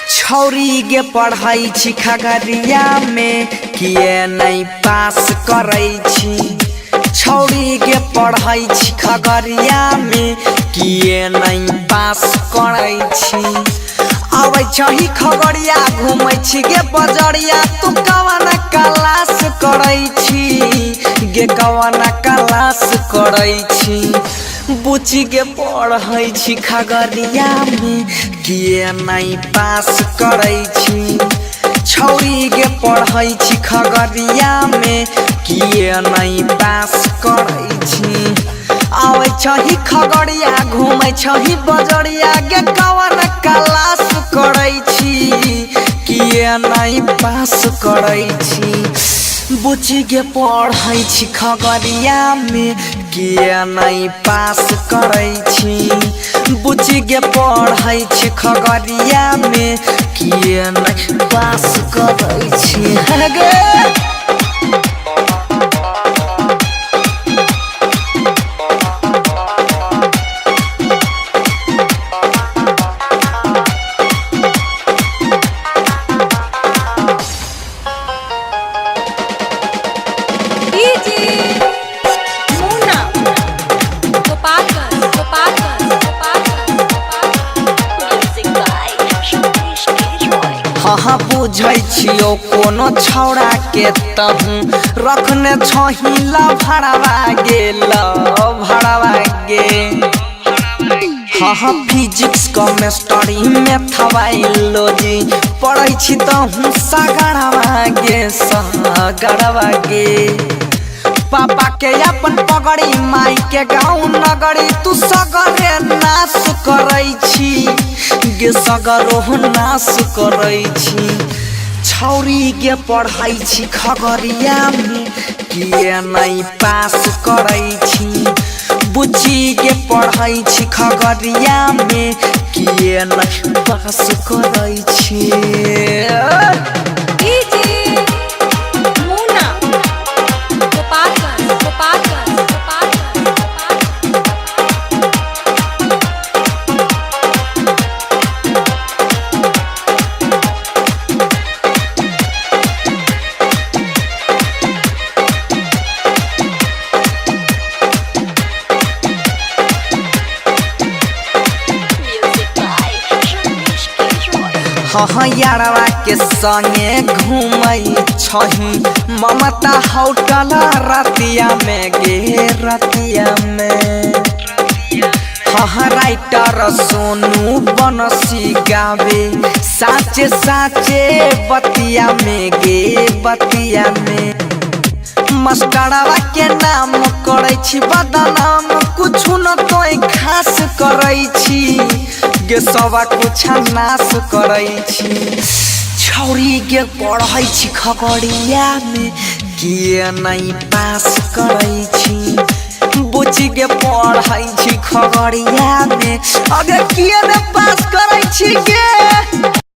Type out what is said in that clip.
छौरी गे पढ़ाई छी खगड़िया में किए नहीं पास करै छी। छौरी गे पढ़ाई छी खगड़िया में किए नहीं पास करै छी। आबै छही खगड़िया घूमै छी गे बजरिया तू कवन क्लास करै छी गे कवन क्लास करै छी। बुची गे पढ़ै छी खगड़िया में किए नहीं पास करै छी। छौरी गे पढ़ै छी खगड़िया में किए नहीं पास करै छी। आबै छही खगड़िया घूमै छही बजरिया गे कवन क्लास करै छी किए नहीं पास करै छी। बुची गे पढ़ै छी खगड़िया में किए नहीं पास करै छी। बुची गे पढ़ै छी खगड़िया में किए नहीं पास करै छी। गे हाँ बुझै छियो कोनो छौड़ा के तहूँ रखने छही लभड़वा गे। हाँ फिजिक्स केमिस्ट्री मैथबायोलॉजी पढ़ै छी तहूँ सगड़वा गे। पापा के अपन पगड़ी माई के गाँव नगरी तू सगरे नाश करै छी गे सगरो नाश करै छी। छौरी गे पढ़ै छी खगड़िया में किए नहीं पास करै छी। बुची गे पढ़ै छी खगड़िया में किए नहीं पास करै छी। हाँ यारवा के संगे घूमै छही ममता होटल रतिया में गे रतिया में। हाँ राइटर सोनू बनसी गावे साचे साचे बतिया में गे बतिया में। मास्टरवा के नाम करै छी बदनाम कुछ न तो खास करै छी गे सबा कुछ नाश करै छी। छौरी गे पढ़ै छी खगड़िया में किए नहीं पास करै छी। बुची गे पढ़ै छी खगड़िया में अगे किए नहीं पास करै छी गे।